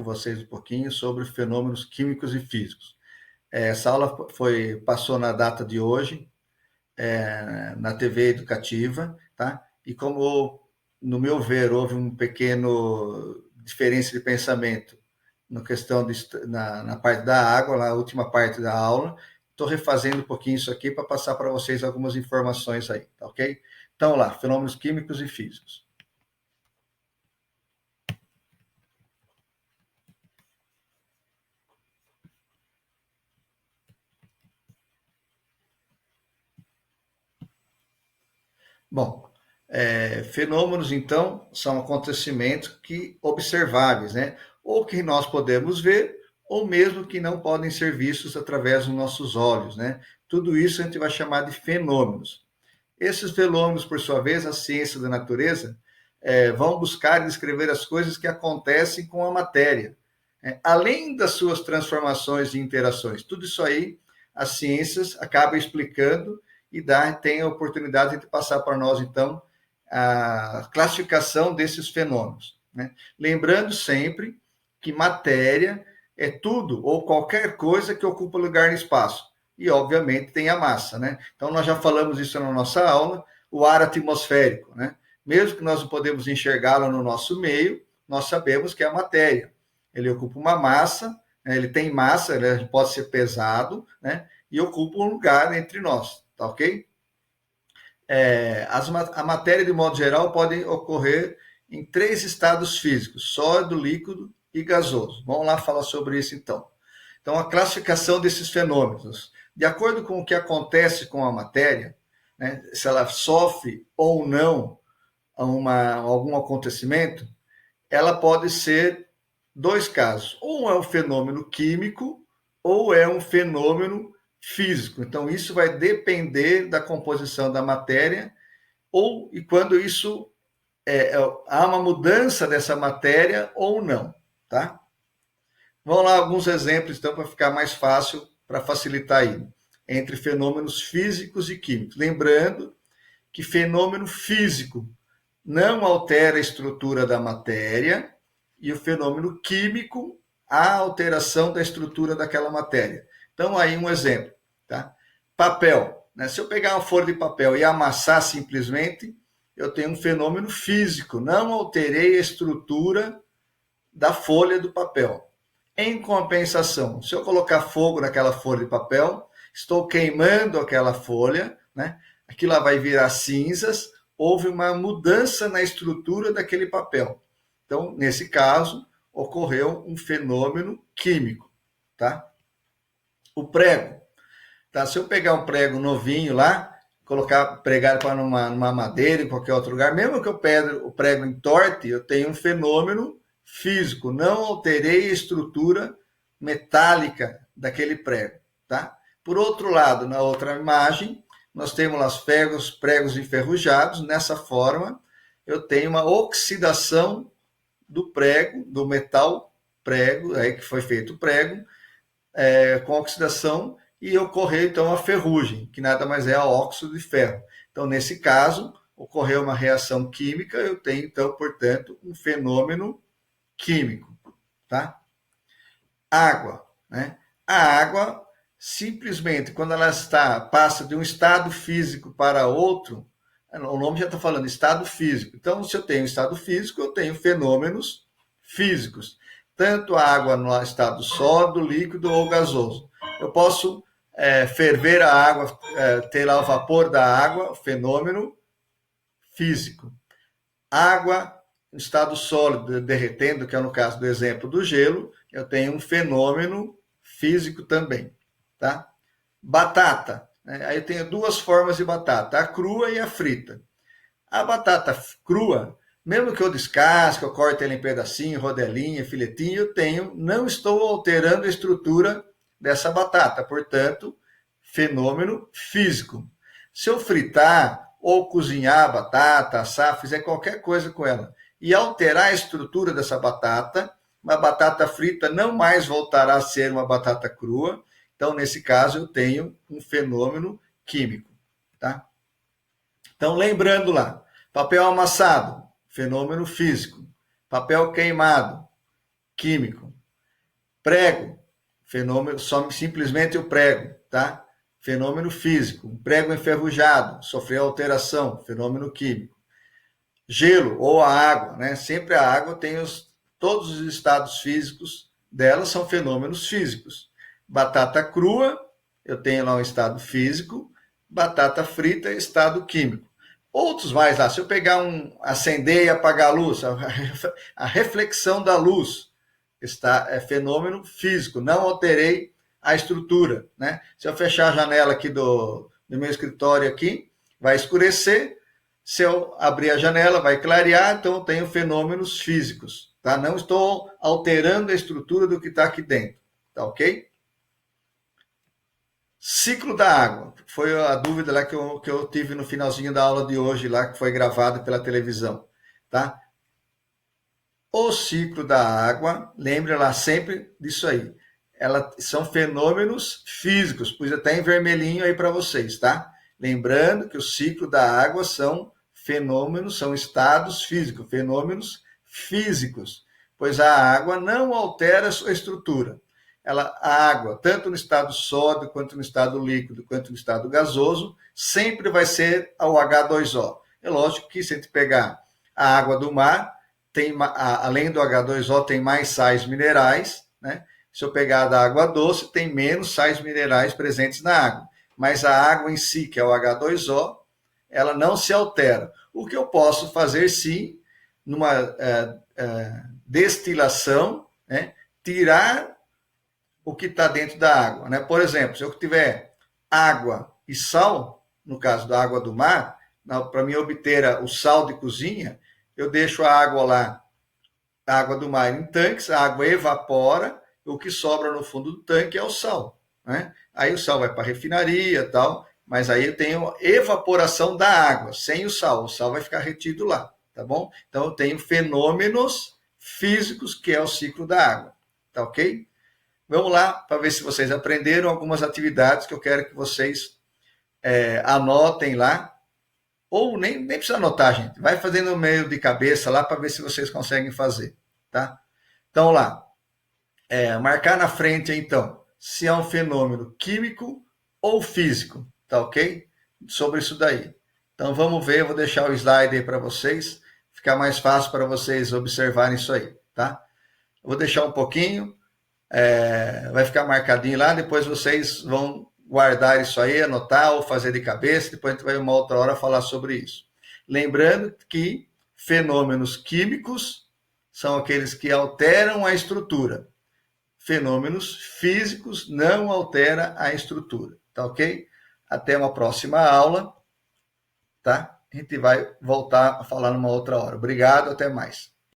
vocês um pouquinho sobre fenômenos químicos e físicos. Essa aula passou na data de hoje, na TV educativa, tá? E como, no meu ver, houve um pequeno diferença de pensamento na questão na parte da água, na última parte da aula, estou refazendo um pouquinho isso aqui para passar para vocês algumas informações aí, tá ok? Então, lá, fenômenos químicos e físicos. Bom, fenômenos, então, são acontecimentos observáveis, né? Ou que nós podemos ver, ou mesmo que não podem ser vistos através dos nossos olhos, né? Tudo isso a gente vai chamar de fenômenos. Esses fenômenos, por sua vez, a ciência da natureza vão buscar descrever as coisas que acontecem com a matéria, além das suas transformações e interações. Tudo isso aí, as ciências acabam explicando e tem a oportunidade de passar para nós, então, a classificação desses fenômenos, né? Lembrando sempre que matéria é tudo ou qualquer coisa que ocupa lugar no espaço. E, obviamente, tem a massa, né? Então, nós já falamos isso na nossa aula, o ar atmosférico, né? Mesmo que nós não podemos enxergá-lo no nosso meio, nós sabemos que é a matéria. Ele ocupa uma massa, né? Ele tem massa, ele pode ser pesado, né? E ocupa um lugar entre nós, tá ok? A matéria, de modo geral, pode ocorrer em 3 estados físicos: sólido, líquido e gasoso. Vamos lá falar sobre isso, então. Então, a classificação desses fenômenos. De acordo com o que acontece com a matéria, né, se ela sofre ou não algum acontecimento, ela pode ser 2 casos. Ou é um fenômeno químico, ou é um fenômeno físico. Então, isso vai depender da composição da matéria, e quando isso há uma mudança dessa matéria ou não, tá? Vamos lá, alguns exemplos, então, para ficar mais fácil, para facilitar aí, entre fenômenos físicos e químicos. Lembrando que fenômeno físico não altera a estrutura da matéria, e o fenômeno químico, a alteração da estrutura daquela matéria. Então, aí um exemplo, tá? Papel, né? Se eu pegar uma folha de papel e amassar simplesmente, eu tenho um fenômeno físico, não alterei a estrutura da folha do papel. Em compensação, se eu colocar fogo naquela folha de papel, estou queimando aquela folha, né? Aquilo vai virar cinzas, houve uma mudança na estrutura daquele papel. Então, nesse caso, ocorreu um fenômeno químico, tá? O prego, tá? Se eu pegar um prego novinho lá, pregar para numa madeira, em qualquer outro lugar, mesmo que eu pegue o prego entorte, eu tenho um fenômeno físico, não alterei a estrutura metálica daquele prego, tá? Por outro lado, na outra imagem, nós temos lá os pregos enferrujados. Nessa forma, eu tenho uma oxidação do prego, do metal prego, aí que foi feito o prego, com oxidação, e ocorreu então a ferrugem, que nada mais é a óxido de ferro. Então, nesse caso, ocorreu uma reação química, eu tenho então, portanto, um fenômeno químico, tá? Água, né? A água, simplesmente, quando ela passa de um estado físico para outro, o nome já está falando estado físico. Então, se eu tenho estado físico, eu tenho fenômenos físicos. Tanto a água no estado sólido, líquido ou gasoso. Eu posso ferver a água, ter lá o vapor da água, fenômeno físico. Água em estado sólido derretendo, que é no caso do exemplo do gelo, eu tenho um fenômeno físico também, tá? Batata, né? Aí eu tenho 2 formas de batata, a crua e a frita. A batata crua, mesmo que eu descasque, eu corte ela em pedacinho, rodelinha, filetinho, não estou alterando a estrutura dessa batata, portanto, fenômeno físico. Se eu fritar ou cozinhar a batata, assar, fizer qualquer coisa com ela e alterar a estrutura dessa batata, uma batata frita não mais voltará a ser uma batata crua. Então, nesse caso, eu tenho um fenômeno químico, tá? Então, lembrando lá, papel amassado, fenômeno físico. Papel queimado, químico. Prego, fenômeno, simplesmente o prego, tá? Fenômeno físico. Um prego enferrujado, sofreu alteração, fenômeno químico. Gelo ou a água, né? Sempre a água tem todos os estados físicos dela são fenômenos físicos. Batata crua, eu tenho lá um estado físico, batata frita, estado químico. Outros mais lá, se eu pegar acender e apagar a luz, a reflexão da luz é fenômeno físico, não alterei a estrutura, né? Se eu fechar a janela aqui do meu escritório aqui, vai escurecer. Se eu abrir a janela, vai clarear, então eu tenho fenômenos físicos, tá? Não estou alterando a estrutura do que está aqui dentro, tá ok? Ciclo da água, foi a dúvida lá que eu tive no finalzinho da aula de hoje, lá que foi gravada pela televisão, tá? O ciclo da água, lembre lá sempre disso aí, são fenômenos físicos, pus até em vermelhinho aí para vocês, tá? Lembrando que o ciclo da água são fenômenos, são estados físicos, fenômenos físicos, pois a água não altera a sua estrutura. A água, tanto no estado sólido, quanto no estado líquido, quanto no estado gasoso, sempre vai ser o H2O. É lógico que se a gente pegar a água do mar, além do H2O, tem mais sais minerais, né? Se eu pegar da água doce, tem menos sais minerais presentes na água. Mas a água em si, que é o H2O, ela não se altera. O que eu posso fazer, sim, numa destilação, né? Tirar o que está dentro da água, né? Por exemplo, se eu tiver água e sal, no caso da água do mar, para mim obter o sal de cozinha, eu deixo a água lá, a água do mar em tanques, a água evapora, o que sobra no fundo do tanque é o sal, né? Aí o sal vai para a refinaria e tal, mas aí eu tenho evaporação da água, sem o sal vai ficar retido lá, tá bom? Então eu tenho fenômenos físicos, que é o ciclo da água, tá ok? Vamos lá para ver se vocês aprenderam algumas atividades que eu quero que vocês anotem lá. Ou nem precisa anotar, gente. Vai fazendo no meio de cabeça lá para ver se vocês conseguem fazer, tá? Então, lá. Marcar na frente, então, se é um fenômeno químico ou físico, tá ok? Sobre isso daí. Então, vamos ver. Eu vou deixar o slide aí para vocês. Ficar mais fácil para vocês observarem isso aí, tá? Eu vou deixar um pouquinho. Vai ficar marcadinho lá, depois vocês vão guardar isso aí, anotar ou fazer de cabeça, depois a gente vai uma outra hora falar sobre isso. Lembrando que fenômenos químicos são aqueles que alteram a estrutura. Fenômenos físicos não alteram a estrutura, tá ok? Até uma próxima aula, tá? A gente vai voltar a falar numa outra hora. Obrigado, até mais.